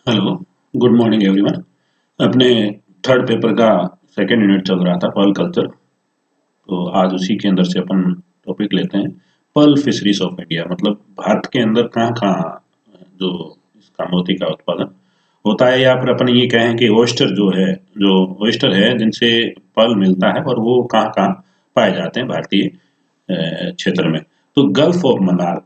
Hello, good morning everyone. अपने third paper का second unit चल रहा था पर्ल कल्चर। तो आज उसी के अंदर से अपन टॉपिक लेते हैं पर्ल फिशरीज ऑफ इंडिया। मतलब भारत के अंदर कहाँ कहाँ जो इसका मोती का उत्पादन होता है, या फिर अपन ये कहें कि ओयस्टर जो ओयस्टर है जिनसे पर्ल मिलता है, और वो कहाँ कहाँ पाए जाते हैं भारतीय क्षेत्र में। तो गल्फ ऑफ मन्नार,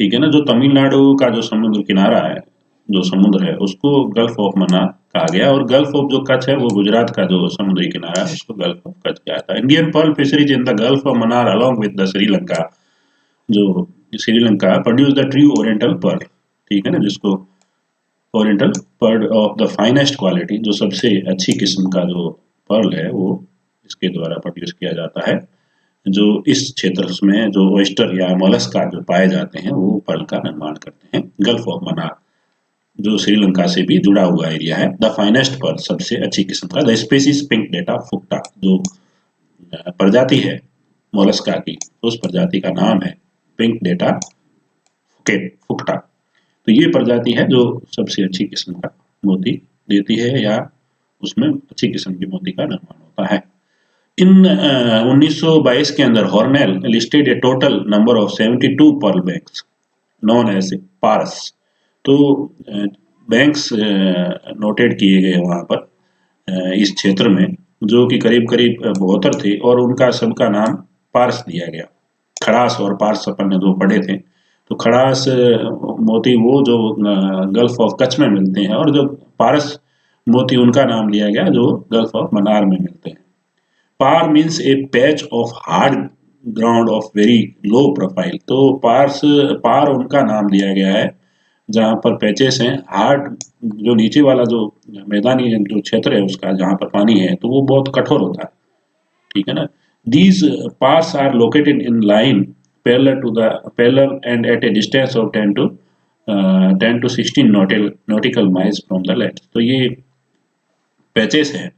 ठीक है ना, जो तमिलनाडु का जो समुद्र किनारा है, जो समुद्र है उसको गल्फ ऑफ मन्नार कहा गया। और गल्फ ऑफ जो कच्छ है वो गुजरात का जो समुद्री किनारा है उसको गल्फ ऑफ कच्छ कहा था। Indian pearl fisheries in the gulf of Mannar along with the Sri Lanka, जो Sri Lanka produce the true oriental pearl, ठीक है ना, जिसको oriental pearl of the finest quality, जो सबसे अच्छी किस्म का जो पर्ल है वो इसके द्वारा प्रोड्यूस किया जाता है। जो इस क्षेत्र में जो ऑयस्टर या मोलस्का जो पाए जाते हैं वो पर्ल का निर्माण करते हैं। गल्फ ऑफ मन्नार जो श्रीलंका से भी जुड़ा हुआ एरिया है। द फाइनेस्ट पर्ल, सबसे अच्छी किस्म का। द स्पेसीज पिंक डेटा फुक्टा, जो प्रजाति है मोलस्का की, उस प्रजाति का नाम है पिंक डेटा फुक्टा। तो ये प्रजाति है जो सबसे अच्छी किस्म का मोती देती है, या उसमें अच्छी किस्म की मोती का निर्माण होता है। इन 1922 के अंदर Hornell listed a total number of 72 pearl banks known as paars. तो बैंक्स नोटेड किए गए वहां पर इस क्षेत्र में, जो कि करीब करीब 72 थे, और उनका सबका नाम पारस दिया गया। खड़ास और पारस अपन ने जो पढ़े थे, तो खड़ास मोती वो जो गल्फ ऑफ कच्छ में मिलते हैं, और जो पारस मोती उनका नाम लिया गया जो गल्फ ऑफ मन्नार में मिलते हैं। Paar means a patch of hard ground of very low profile. तो पार उनका नाम दिया गया है जहाँ पर पैचेस हैं हार्ड, जो नीचे वाला जो मैदानी जो क्षेत्र है उसका, जहाँ पर पानी है तो वो बहुत कठोर होता है, ठीक है ना। These parts are located in line parallel and at a distance of 10 to 16 nautical miles from the land। तो ये पैचेस है,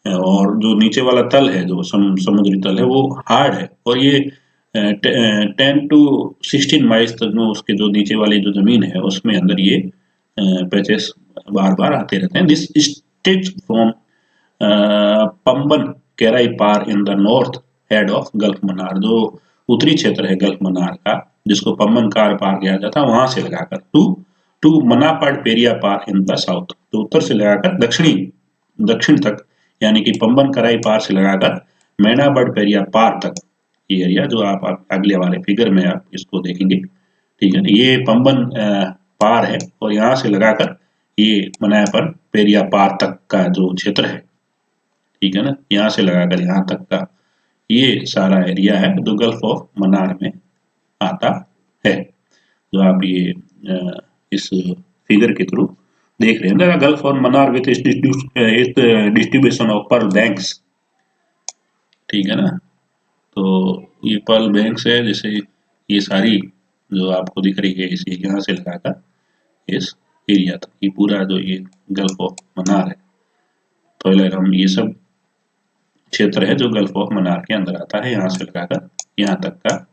और जो नीचे वाला तल है जो समुद्री तल है वो हार्ड है, और ये 10 to 16 माइल्स तक में उसके जो नीचे वाली जो जमीन है उसमें अंदर ये पैचेस बार बार आते रहते हैं। This stitch from Pamban Kerai paar in the north head of gulf Mannar, जो उत्तरी क्षेत्र है गल्फ मन्नार का, जिसको पंबन कार पार किया जाता है, वहां से लगाकर to to Manapad Periya paar in the south, तो उत्तर से लगाकर दक्षिण तक, यानी कि पंबन कराई पार से लगाकर मैनाबड़ पेरिया पार तक ये एरिया, जो आप अगले वाले फिगर में आप इसको देखेंगे, ठीक है ना। ये पंबन पार है, और यहाँ से लगाकर ये मनायापन पेरिया पार तक का जो क्षेत्र है, ठीक है ना, यहाँ से लगाकर यहाँ तक का ये सारा एरिया है जो गल्फ ऑफ मन्नार में आता है, जो आप ये इस फिगर के थ्रू देख रहे हैं। Gulf of Mannar with distribution of pearl banks, ठीक है ना। तो ये पर्ल बैंक्स है, जैसे ये सारी जो आपको दिख रही है इसे यहाँ से लगाकर इस एरिया तक, ये पूरा जो ये गल्फ ऑफ मन्नार है, तो हम ये सब क्षेत्र है जो गल्फ ऑफ मन्नार के अंदर आता है, यहाँ से लगाकर यहाँ तक का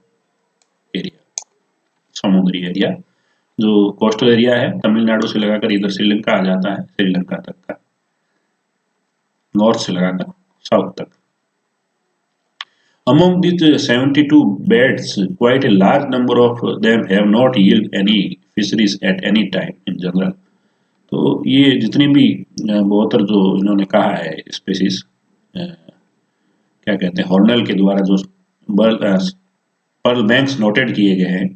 एरिया, समुद्री एरिया, जो कोस्टल एरिया है तमिलनाडु से लगाकर इधर श्रीलंका आ जाता है, श्रीलंका तक का, नॉर्थ से लगाकर साउथ तक। Among these 72 beds, quite a large number of them have not yielded any fisheries at any time in general। तो ये जितनी भी 72 जो इन्होंने कहा है स्पेसीज, क्या कहते हैं, हॉर्नल के द्वारा जो पर्ल बैंक्स नोटेड किए गए हैं,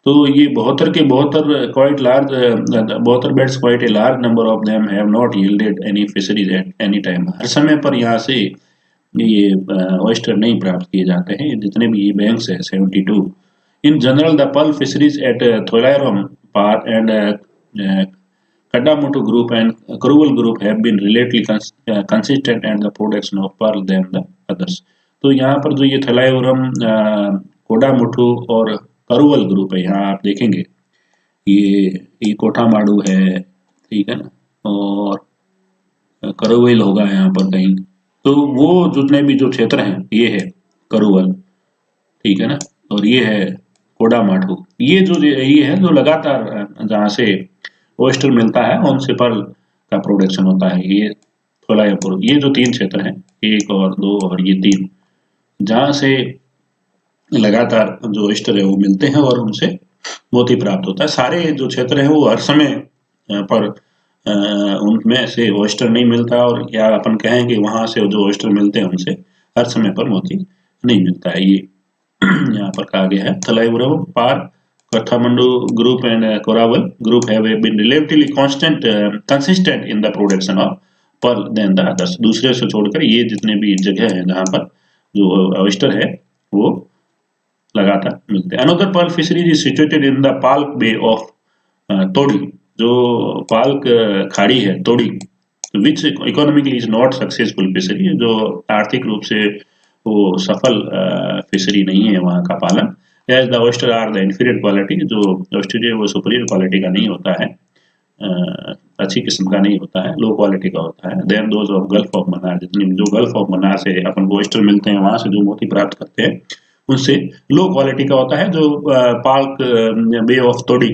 तो ये 72 के 72 quite large 72 beds, quite a large number of them have not yielded any fisheries at any time. हर समय पर यहाँ से ये ऑयस्टर नहीं प्राप्त किए जाते हैं, जितने भी ये बैंक्स है 72। In general the pearl fisheries at Tholayiram paar and Kadamoto group and Kuruvul group have been relatively consistent and the production of pearl than the others। तो यहाँ पर जो ये थलाइवरम, कोडामुठू और करुवल ग्रुप है, यहाँ आप देखेंगे ये कोठामाडू है, ठीक है ना, और करुवेल होगा यहाँ पर कहीं। तो वो जितने भी जो क्षेत्र हैं ये है करुवल, ठीक है ना, और ये है कोडामाठू। ये जो ये है जो लगातार जहाँ से ऑयस्टर मिलता है, उनसे पर्ल का प्रोडक्शन होता है। ये थोला या पूर्व, ये जो 3 क्षेत्र हैं, 1 और 2 और ये 3, जहाँ से लगातार जो ऑयस्टर है वो मिलते हैं और उनसे मोती प्राप्त होता है। सारे जो क्षेत्र हैं वो हर समय पर उनमें से ऑयस्टर नहीं मिलता, और या अपन कहें कि वहाँ से जो ऑयस्टर मिलते हैं उनसे हर समय पर मोती नहीं मिलता है। ये यहाँ पर कहा गया है, थलाइवुरम, पार, Kathmandu group and Koraval group have been relatively consistent in the production of pearl than the others। दूसरे से छोड़कर ये जितने भी जगह हैं जहाँ पर जो ऑयस्टर है वो लगातार मिलते हैं। Another pearl fisheries is situated in the Palk bay of तोड़ी, जो पाल्क खाड़ी है तोड़ी, which economically is not successful fishery, जो आर्थिक रूप से वो सफल फिशरी नहीं है वहाँ का पालन। As the oyster are the inferior quality, जो ऑयस्टर है वो सुपीरियर क्वालिटी का नहीं होता है, अच्छी किस्म का नहीं होता है, लो क्वालिटी का होता है। Then those of Gulf of Mannar, जितने जो गल्फ ऑफ मन्नार से अपन को ऑयस्टर मिलते हैं वहाँ से जो मोती प्राप्त करते हैं उनसे लो क्वालिटी का होता है। जो पाल्क बे ऑफ तोड़ी,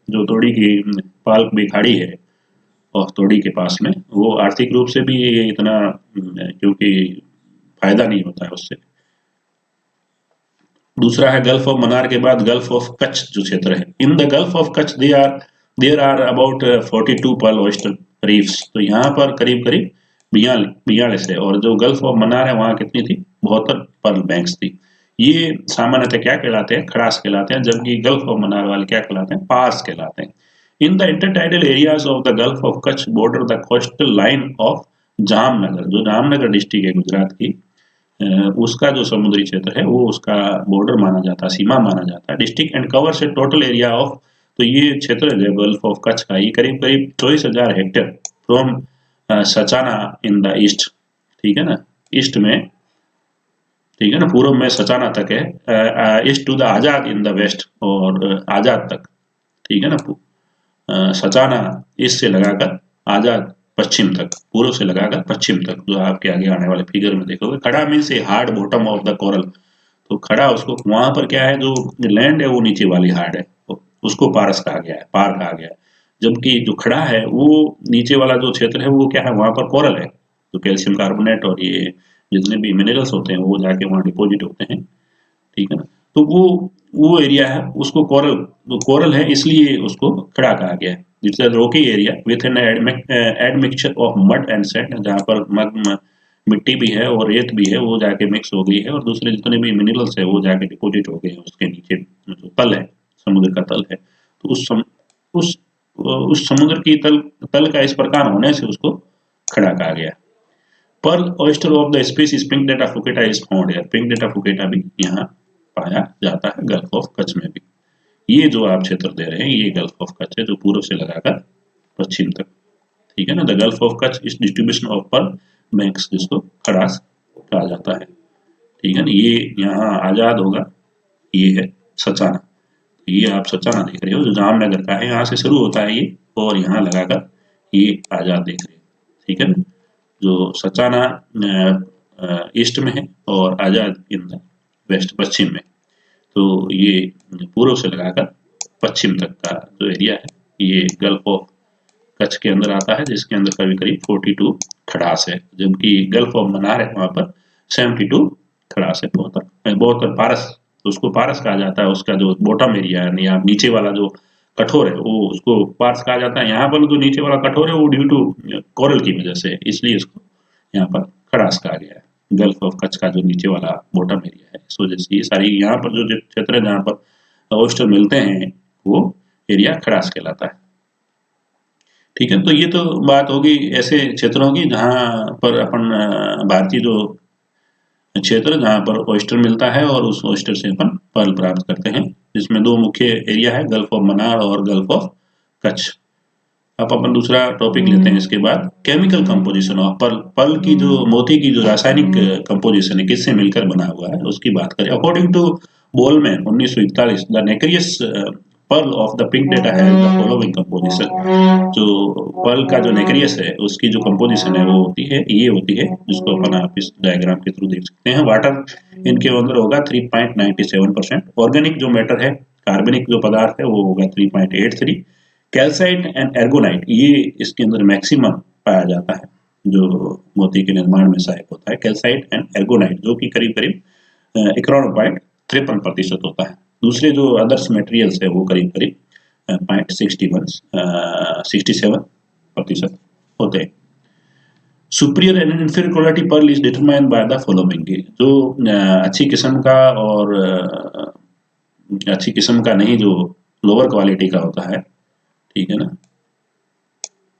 जो तोड़ी की पाल्क बे खाड़ी है ऑफ तोड़ी के पास में, वो आर्थिक रूप से भी इतना क्योंकि फायदा नहीं होता है उससे। दूसरा है गल्फ ऑफ मन्नार के बाद गल्फ ऑफ कच्छ जो क्षेत्र है। In the gulf of Kutch there are about 42 pearl oyster reefs, तो यहाँ पर करीब करीब 42 है, और जो गल्फ ऑफ मन्नार है वहाँ कितनी थी, 72 पर्ल बैंक्स थी। ये सामान्यतः क्या कहलाते हैं, खड़ास कहलाते हैं, जबकि गल्फ ऑफ मन्नार वाले क्या कहलाते हैं, पार्स कहलाते हैं। In the intertidal areas of the gulf of Kutch border the coastal line of Jamnagar, जो जामनगर डिस्ट्रिक्ट है गुजरात की, उसका जो समुद्री क्षेत्र है वो उसका बॉर्डर माना जाता है, सीमा माना जाता है। डिस्ट्रिक्ट एंड कवर से टोटल एरिया ऑफ, तो ये क्षेत्र है गल्फ ऑफ कच्छ का, ये करीब करीब 24,000 hectare from Sachana in the east, ठीक है ना, ईस्ट में, ठीक है ना, पूर्व में सचाना तक है, east to the Ajad in the west, और आजाद तक, ठीक है ना, सचाना ईस्ट से लगाकर आजाद पश्चिम तक, पूर्व से लगाकर पश्चिम तक, जो आपके आगे आने वाले फिगर में देखोगे। खड़ा means a hard bottom of the coral, तो खड़ा उसको वहां पर क्या है, जो लैंड है वो नीचे वाली हार्ड है, तो उसको पारस कहा गया है, पार कहा गया है। जबकि जो खड़ा है वो नीचे वाला जो क्षेत्र है वो क्या है, वहां पर कोरल है, तो कैल्शियम कार्बोनेट और ये जितने भी मिनरल्स होते हैं वो जाके वहाँ डिपोजिट होते हैं, ठीक है ना। तो वो एरिया है, उसको कोरल, तो कोरल है इसलिए उसको खड़ा कहा गया है। It's a Rocky area with an admixture of mud and sand, जहाँ पर मिट्टी भी है और रेत भी है, वो जाके मिक्स हो गई है, और दूसरे जितने भी मिनरल्स है वो जाके डिपोजिट हो गए हैं उसके नीचे, जो तल है, समुद्र का तल है। तो उस उस समुद्र की तल का इस प्रकार होने से उसको खड़ा कहा गया। Pearl oyster of the species Pinctada fucata is found है, पिंक डेटा फुकेटा भी यहाँ पाया जाता है गल्फ ऑफ कच्छ में भी। ये जो आप क्षेत्र दे रहे हैं ये गल्फ ऑफ कच्छ है, जो पूर्व से लगाकर पश्चिम तक, ठीक है ना। द गल्फ ऑफ कच्छ इस डिस्ट्रीब्यूशन ऑफ पर्ल बैंक्स, जिसको खड़ास कहा जाता है, ठीक है ना। ये यहाँ आजाद होगा, ये है सचाना, तो ये आप सचाना देख रहे हो जो जामनगर का है, यहाँ से शुरू होता है ये, और यहाँ लगाकर ये आजाद देख रहे हो, ठीक है ना। जो सचाना ईस्ट में है और आजाद इन द वेस्ट, पश्चिम में। तो ये पूर्व से लगाकर पश्चिम तक का जो एरिया है ये गल्फ ऑफ कच्छ के अंदर आता है, जिसके अंदर करीब करीब 42 खड़ास है, जबकि गल्फ ऑफ मन्नार है वहां पर 72 खड़ास है, बहुत पारस, तो उसको पारस कहा जाता है। उसका जो बॉटम एरिया है या नीचे वाला जो कठोर है वो उसको पारस कहा जाता है। यहाँ पर जो नीचे वाला कठोर है वो ड्यू टू कोरल की वजह से, इसलिए इसको यहाँ पर खड़ास कहा गया है। गल्फ ऑफ कच्छ का जो नीचे वाला बॉटम एरिया है, इस वजह से ये सारी यहाँ पर जो क्षेत्र है जहाँ पर ऑयस्टर मिलते हैं वो एरिया खड़ास कहलाता है, ठीक है। तो ये तो बात होगी ऐसे क्षेत्रों की जहाँ पर अपन भारतीय जो क्षेत्र जहाँ पर ऑयस्टर मिलता है और उस ऑयस्टर से अपन पर्ल प्राप्त करते हैं, जिसमें दो मुख्य एरिया है, गल्फ ऑफ मन्नार और गल्फ ऑफ कच्छ। अब अपन दूसरा टॉपिक लेते हैं इसके बाद, chemical composition of pearl. Pearl की जो मोती की जो रासायनिक कंपोजिशन है, किससे मिलकर बना हुआ है उसकी बात करें। According to Bolman 1941, the nacreous pearl of the Pinctada है द फॉलोइंग कंपोजिशन। जो पर्ल का जो नेक्रियस है उसकी जो कंपोजिशन है वो होती है, ये होती है, जिसको अपन आप इस डायग्राम के थ्रू देख सकते हैं। वाटर इनके अंदर होगा 3.97%, ऑर्गेनिक जो मैटर है, कार्बनिक जो पदार्थ है वो होगा 3.83, कैल्साइट एंड एर्गोनाइट ये इसके अंदर मैक्सिमम पाया जाता है जो मोती के निर्माण में सहायक होता है। कैल्साइट एंड एर्गोनाइट जो कि करीब करीब 91.53% होता है। दूसरे जो अदर्स मटेरियल्स है वो करीब करीब 0.67% होते हैं। Superior and inferior quality pearl is determined by the following. जो अच्छी किस्म का और अच्छी किस्म का नहीं, जो लोअर क्वालिटी का होता है, ठीक है ना,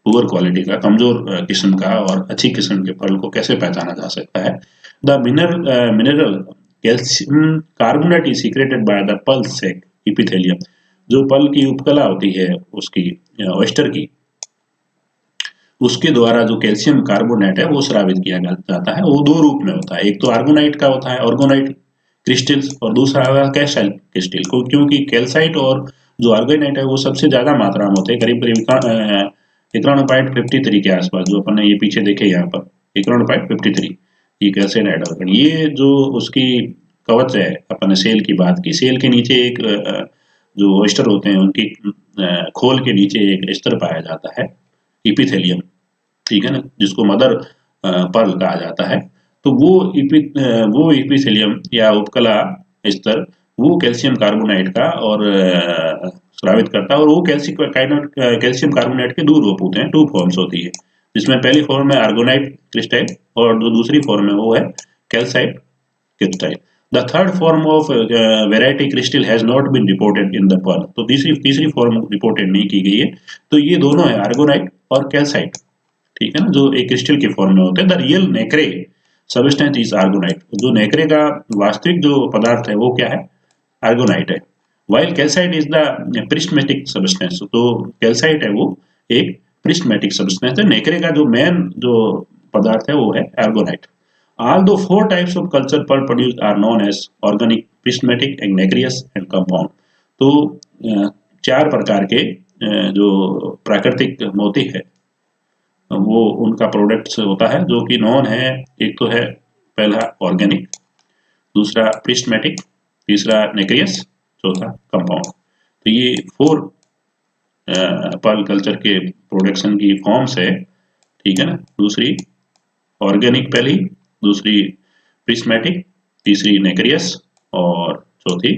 पुअर क्वालिटी का, कमजोर किस्म का और अच्छी किस्म के पर्ल को कैसे पहचाना जा सकता है। The mineral calcium carbonate is secreted by the pearl sac epithelium. जो पर्ल की उपकला होती है उसकी ऑयस्टर की, उसके द्वारा जो कैल्शियम कार्बोनेट है वो स्रावित किया जाता है। वो दो रूप में होता है, एक तो आर्गोनाइट का होता है, ऑर्गोनाइट क्रिस्टल्स, और दूसरा होगा कैल्साइट क्रिस्टल को, क्योंकि कैल्साइट और जो आर्गोनाइट है वो सबसे ज्यादा मात्रा में होते हैं, करीब करीब 91.53 के आसपास। जो अपन ने ये पीछे देखे यहाँ पर 91.53 ये कैल्साइट हाइड्रोजन। ये जो उसकी कवच है, अपन ने सेल की बात की, सेल के नीचे एक जो ऑयस्टर होते हैं उनकी खोल के नीचे एक स्तर पाया जाता है, इपिथेलियम, ठीक है ना, जिसको मदर पर्ल कहा जाता है। तो वो इपिथेलियम या उपकला स्तर वो कैल्शियम कार्बोनाइट का और स्रावित करता है। और वो कैल्शियम कार्बोनाइट के दो रूप होते हैं, टू फॉर्म्स होती है, जिसमें पहली फॉर्म है आर्गोनाइट क्रिस्टल और जो दूसरी फॉर्म है वो है calcite crystal. The third form of variety crystal has not been reported in the pearl. तो तीसरी फॉर्म रिपोर्टेड नहीं की गई है। तो ये दोनों है आर्गोनाइट और कैल्साइट, ठीक है ना, जो एक क्रिस्टल के फॉर्म में होते हैं। The real nacre substance is aragonite. जो नेक्रे का वास्तविक जो पदार्थ है वो क्या है, आर्गोनाइट है। While calcite is the prismatic substance. तो कैल्साइट है वो एक प्रिस्मेटिक सबस्टेंस है। नेक्रे का जो मेन जो पदार्थ है वो है आर्गोनाइट। Although four types of culture pearl produced are known as organic, prismatic, and nacreous and compound। तो चार प्रकार के जो प्राकृतिक मोती है वो उनका प्रोडक्ट्स होता है जो कि नॉन है। एक तो है पहला ऑर्गेनिक, दूसरा प्रिस्मेटिक, तीसरा नेक्रियस, चौथा कंपाउंड। तो ये फोर पर्ल कल्चर के प्रोडक्शन की फॉर्म्स है, ठीक है ना। दूसरी ऑर्गेनिक पहली, दूसरी प्रिस्मेटिक, तीसरी नेक्रियस और चौथी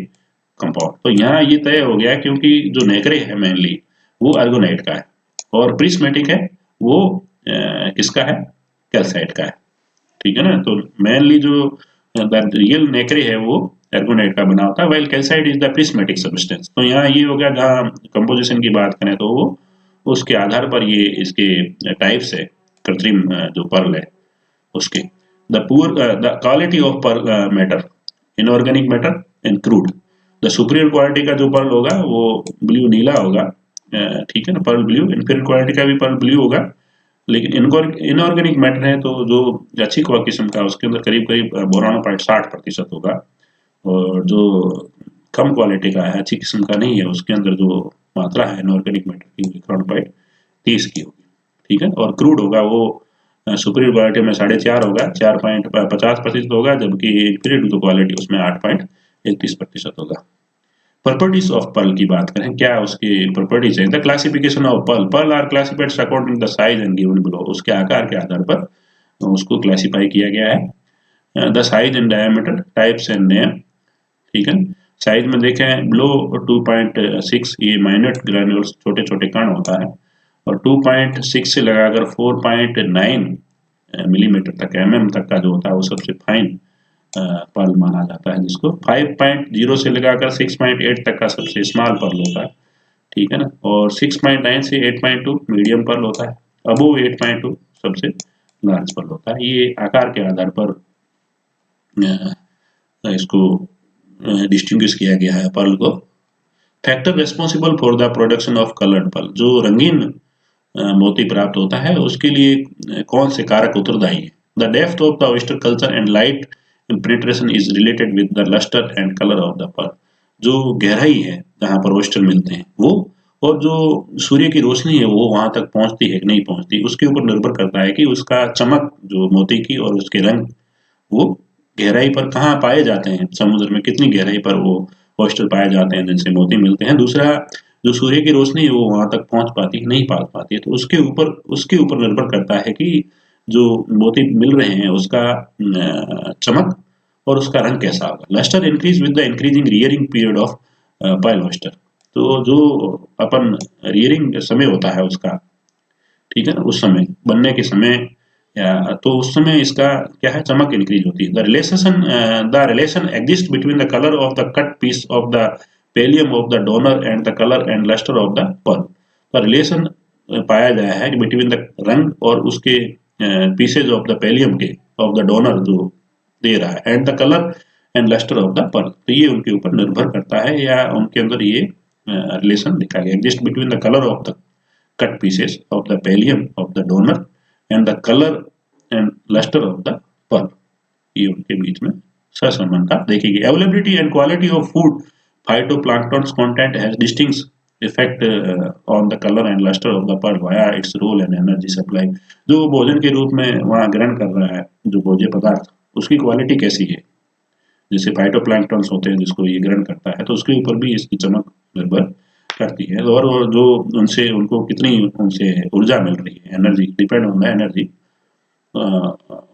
कंपाउंड। तो यहाँ ये तय हो गया क्योंकि जो नेक्रे है मेनली वो आर्गोनाइट का है और प्रिस्मेटिक है वो किसका है, कैल्साइट का है, ठीक है ना। तो मेनली जो रियल नेक्रे है वो एर्गोनाइट का बना होता है, while calcite is the prismatic substance. तो यहाँ ये हो गया, जहाँ कंपोजिशन की बात करें तो वो उसके आधार पर ये इसके टाइप्स है कृत्रिम जो पर्ल है उसके। The quality of pearl matter, inorganic matter and crude. The superior quality का जो पर्ल होगा वो ब्लू नीला होगा, ठीक है ना, पर्ल ब्लू। इनफीरियर क्वालिटी का भी पर्ल ब्लू होगा। लेकिन इनऑर्गेनिक मैटर है तो जो अच्छी किस्म का उसके अंदर करीब करीब 92.60% होगा, और जो कम क्वालिटी का है, अच्छी किस्म का नहीं है, उसके अंदर जो मात्रा है इनऑर्गेनिक मैटर की 91.30 की होगी, ठीक है। और क्रूड होगा वो सुपीरियर क्वालिटी में 4.5 होगा, 4.50% होगा, जबकि इन्फीरियर क्वालिटी उसमें 8.31% होगा। प्रॉपर्टीज ऑफ पर्ल की बात करें, क्या उसकी प्रॉपर्टीज है। The classification of pearl, pearl are classified according the size and given below. उसके आकार के आधार पर उसको क्लासिफाई किया गया है। The size and diameter, types and name, ठीक है। साइज में देखें बिलो 2.6 ये माइनर ग्रैन्यूल्स, छोटे छोटे कण होता है, और 2.6 से लगाकर 4.9 मिलीमीटर तक, mm तक का जो होता है वो सबसे फाइन पर्ल माना जाता है, जिसको 5.0 से लगाकर 6.8 तक का सबसे स्मॉल पर्ल होता है, ठीक है ना। और 6.9 से 8.2 मीडियम पर्ल होता है, अबोव 8.2 सबसे लार्ज पर्ल होता है। ये आकार के आधार पर इसको डिस्टिंग्विश किया गया है पर्ल को। Factor responsible for the production of coloured pearl, जो रंगीन मोती प्राप्त होता है उसके लिए कौन से कारक उत्तरदायी है। The depth of the oyster culture and light penetration is related with the lustre and colour of the pearl. जो गहराई है जहाँ पर ऑयस्टर मिलते हैं वो, और जो सूर्य की रोशनी है वो वहां तक पहुंचती है कि नहीं पहुंचती, उसके ऊपर निर्भर करता है कि उसका चमक जो मोती की और उसके रंग वो गहराई पर कहाँ पाए जाते हैं, समुद्र में कितनी गहराई पर वो ऑयस्टर पाए जाते हैं जिनसे मोती मिलते हैं। दूसरा जो सूर्य की रोशनी है वो वहां तक पहुंच पाती है, नहीं पहुंच पाती है। तो उसके ऊपर निर्भर करता है कि जो मोती मिल रहे हैं उसका चमक और उसका रंग कैसा होगा। Lustre increase with the increasing rearing period of pearl oyster. तो जो अपन रियरिंग समय होता है उसका, ठीक है ना, उस समय बनने के समय या तो उस समय इसका क्या है, चमक इंक्रीज होती है। The relation exist between the colour of the cut piece of the pallium of the donor and the colour and lustre of the pearl. The relation पाया गया है कि बिटवीन द रंग और उसके पीसेज ऑफ द पेलियम के, of the donor जो दे रहा है, and the colour and lustre of the pearl. तो ये उनके ऊपर निर्भर करता है या उनके अंदर ये रिलेशन दिखा गया, exist between the colour of the cut pieces of the pallium of the donor and the color and luster of the pearl। ये उनके बीच में सहसंबंधता देखी गई। Availability and quality of food phytoplankton's content has distinct effect on the color and luster of the pearl via its role and energy supply। जो भोजन के रूप में वहाँ ग्रहण कर रहा है जो भोज्य पदार्थ, उसकी क्वालिटी कैसी है, जैसे फाइटोप्लैंक्टन्स होते हैं जिसको ये ग्रहण करता है, तो उसके ऊपर भी इसकी चमक निर्भर करती है। और जो उनसे उनको कितनी उनसे ऊर्जा मिल रही है, energy, depend on the energy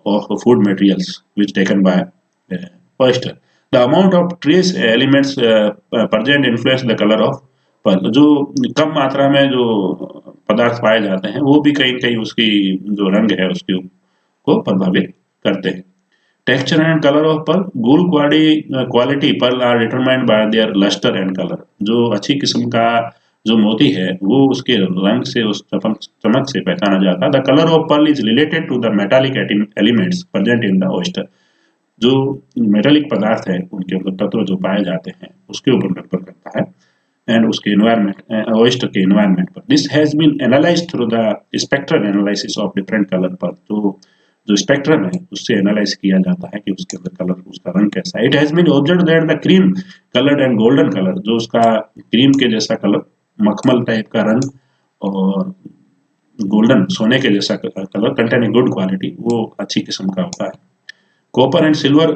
of food materials which taken by oyster। The amount of trace elements present influence the color of pearl। जो कम मात्रा में जो पदार्थ पाए जाते हैं वो भी कहीं कहीं उसकी जो रंग है उसके को प्रभावित करते हैं। Texture and colour of pearl. Good quality pearl are determined by their lustre and colour. जो अच्छी किस्म का जो मोती है वो उसके रंग से, उस चमक से पहचाना जाता है। The colour of pearl is related to the metallic elements present in the oyster. जो मेटालिक पदार्थ है उनके ऊपर तत्व जो पाए जाते हैं उसके ऊपर निर्भर करता है एंड उसके एनवायरमेंट, ऑयस्टर के एनवायरमेंट पर। This has been analysed through the spectral analysis of different colour pearl. तो जो स्पेक्ट्रम है उससे एनालाइज किया जाता है कि उसके अंदर कलर, उसका रंग कैसा है। It has been observed that the cream coloured and golden colour, जो उसका क्रीम के जैसा कलर, मखमल टाइप का रंग, और गोल्डन सोने के जैसा colour contain a good quality, वो अच्छी किस्म का होता है। Copper and silver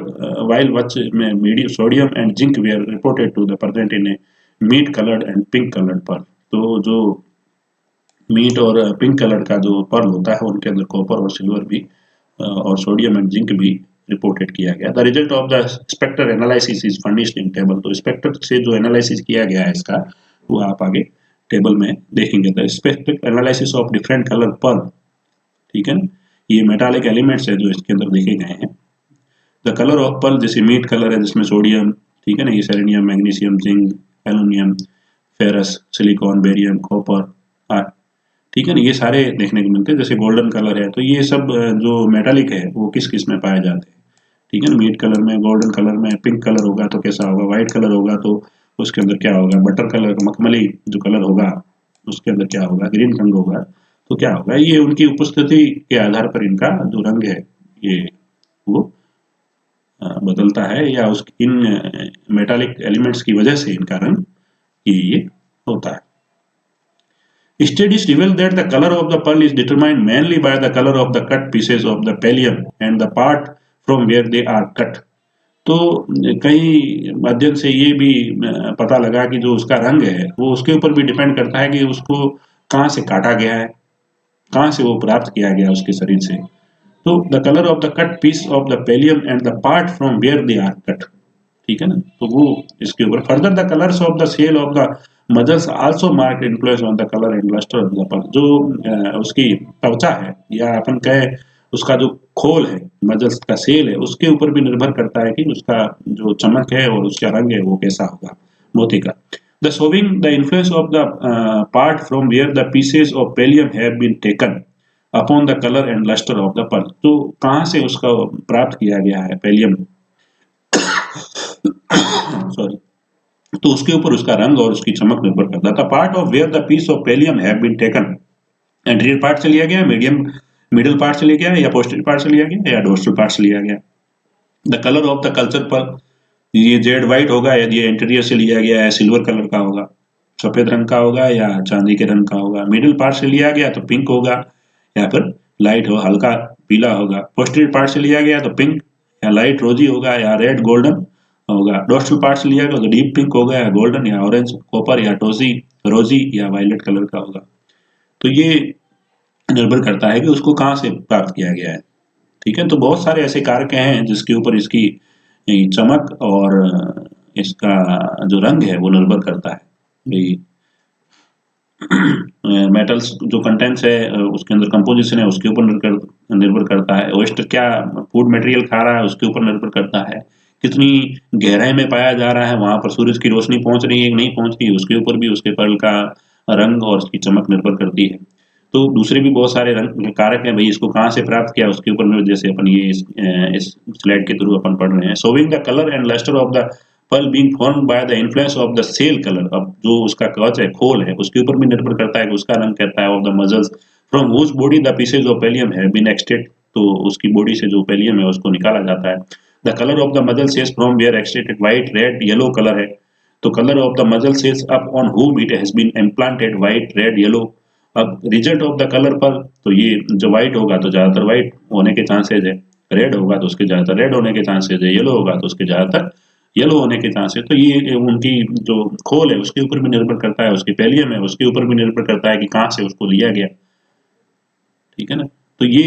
while which में medium sodium and zinc were reported to the present in a meat coloured and pink coloured pearl. तो जो मीट और पिंक कलर का जो पर्ल होता है उनके अंदर कॉपर और सिल्वर भी और सोडियम एंड जिंक भी रिपोर्टेड किया गया। The result of the spectral analysis is furnished in table. तो स्पेक्ट्रल से जो एनालिसिस किया गया है इसका वो आप आगे टेबल में देखेंगे। The spectral analysis of different colour pearl, ठीक है ना, ये मेटालिक एलिमेंट्स है जो इसके अंदर देखे गए हैं। द कलर ऑफ पर्ल, जैसे मीट कलर है जिसमें सोडियम, ठीक है ना, ये selenium, magnesium, zinc, aluminium, ferrous, silicon, barium, copper, ठीक है ना, ये सारे देखने को मिलते हैं। जैसे गोल्डन कलर है तो ये सब जो मेटालिक है वो किस किस में पाए जाते हैं, ठीक है ना, मीट कलर में, गोल्डन कलर में, पिंक कलर होगा तो कैसा होगा, व्हाइट कलर होगा तो उसके अंदर क्या होगा, बटर कलर, मखमली जो कलर होगा उसके अंदर क्या होगा, ग्रीन रंग होगा तो क्या होगा। ये उनकी उपस्थिति के आधार पर इनका जो रंग है ये वो बदलता है, या उस इन मेटालिक एलिमेंट्स की वजह से इनका रंग ये होता है। Studies reveal that the color of the pearl is determined mainly by the color of the cut pieces of the pallium and the part from where they are cut। तो कई माध्यम से ये भी पता लगा कि जो उसका रंग है वो उसके ऊपर भी डिपेंड करता है कि उसको कहाँ से काटा गया है, कहाँ से वो प्राप्त किया गया उसके शरीर से। तो the colour of the cut piece of the pallium and the part from where they are cut, ठीक है ना, तो वो इसके ऊपर। Further the colours of the cell of the mussels also mark influence on the colour and lustre of the pearl. जो उसकी त्वचा है या अपन कहे उसका जो खोल है, मजल्स का सेल है, उसके ऊपर भी निर्भर करता है कि उसका जो चमक है और उसका रंग है वो कैसा होगा मोती का। The showing the influence of the part from where the pieces of pallium have been taken upon the colour and lustre of the pearl. तो कहाँ से उसका प्राप्त किया गया है पैलियम, सॉरी, तो उसके ऊपर उसका रंग और उसकी चमक निर्भर करता था। Part of where the piece of pallium have been taken, anterior part से लिया गया, मिडिल पार्ट से लिया गया, या पोस्टीरियर पार्ट से लिया गया, या डोर्सल पार्ट से लिया गया। The colour of the culture pearl, ये जेड व्हाइट होगा यदि एंटीरियर से लिया गया है, सिल्वर कलर का होगा, सफेद रंग का होगा या चांदी के रंग का होगा। मिडिल पार्ट से लिया गया तो पिंक होगा या फिर लाइट हो, हल्का पीला होगा। पोस्टीरियर पार्ट से लिया गया तो पिंक या लाइट रोजी होगा या रेड गोल्डन होगा। डोर्सल पार्ट से लिया गया तो डीप पिंक होगा या गोल्डन या ऑरेंज, कॉपर या टोसी रोजी या वायलेट कलर का होगा। तो ये निर्भर करता है कि उसको कहाँ से प्राप्त किया गया है। ठीक है, तो बहुत सारे ऐसे कारक हैं जिसके ऊपर इसकी चमक और इसका जो रंग है वो निर्भर करता है। भाई मेटल्स जो कंटेंट्स है उसके अंदर कंपोजिशन है उसके ऊपर निर्भर करता है। ओएस्टर क्या फूड मटेरियल खा रहा है उसके ऊपर निर्भर करता है। कितनी गहराई में पाया जा रहा है, वहां पर सूरज की रोशनी पहुंच रही है कि नहीं पहुंच रही है, उसके ऊपर भी उसके पर्ल का रंग और उसकी चमक निर्भर करती है। तो दूसरे भी बहुत सारे रंग कारक हैं भाई, इसको कहाँ से प्राप्त किया उसके ऊपर निर्भर, जैसे अपन ये इस स्लाइड के थ्रू अपन पढ़ रहे हैं। Showing the colour and lustre of the pearl being formed by the influence of the shell color। अब जो उसका कवच है, खोल है, उसके ऊपर भी निर्भर करता है कि उसका रंग कहता है। Of the mussels from whose body the pieces of pallium have been extracted। तो उसकी बॉडी से जो पैलियम है उसको निकाला जाता है। The colour of the mussel cells from where extracted white red yellow colour है। तो colour of the mussel cells up on whom it has been implanted white red yellow. अब रिजल्ट ऑफ द कलर पर, तो ये जो white होगा तो ज्यादातर व्हाइट होने के चांसेज है, रेड होगा तो उसके ज्यादातर रेड होने के चांसेज है, येलो होगा तो उसके ज्यादातर येलो होने के चांस है। तो ये उनकी जो खोल है उसके ऊपर भी निर्भर करता है, उसकी पैलियम है उसके ऊपर भी निर्भर करता है कि कहाँ से उसको लिया गया। ठीक है ना। तो ये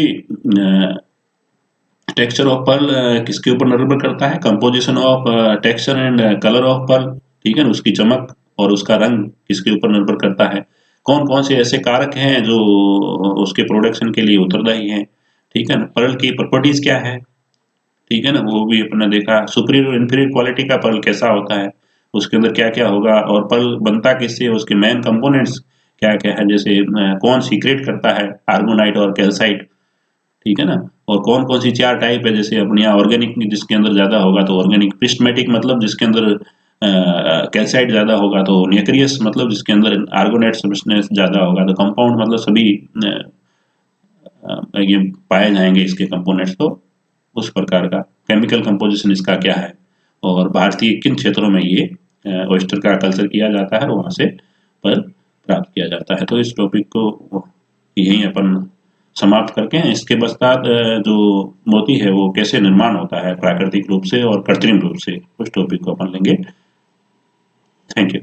टेक्सचर ऑफ पर्ल किसके ऊपर निर्भर करता है, composition of texture and colour of Perl. ठीक है ना, उसकी चमक और उसका रंग किसके ऊपर निर्भर करता है। कौन कौन से ऐसे कारक हैं जो उसके प्रोडक्शन के लिए उत्तरदायी हैं। ठीक है ना, पर्ल की प्रॉपर्टीज क्या है। ठीक है ना, वो भी अपने देखा। सुपीरियर और इंफीरियर क्वालिटी का पर्ल कैसा होता है, उसके अंदर क्या क्या होगा, और पर्ल बनता किससे, उसके मेन कंपोनेंट्स क्या क्या है, जैसे कौन सीक्रेट करता है, आर्गोनाइट और कैल्साइट। ठीक है ना, और कौन कौन सी चार टाइप है, जैसे अपने यहाँ ऑर्गेनिक जिसके अंदर ज्यादा होगा तो ऑर्गेनिक, प्रिस्मेटिक मतलब जिसके अंदर कैल्साइट ज्यादा होगा, तो न्यूक्लियस मतलब जिसके अंदर आर्गोनाइट सब्सटेंस ज्यादा होगा, तो कंपाउंड मतलब सभी ये पाए जाएंगे इसके कंपोनेंट्स। तो उस प्रकार का केमिकल कंपोजिशन इसका क्या है, और भारतीय किन क्षेत्रों में ये ऑयस्टर का कल्चर किया जाता है और वहां से पर प्राप्त किया जाता है। तो इस टॉपिक को यहीं अपन समाप्त करके हैं। इसके पश्चात जो मोती है वो कैसे निर्माण होता है प्राकृतिक रूप से और कृत्रिम रूप से, उस टॉपिक को अपन लेंगे। Thank you.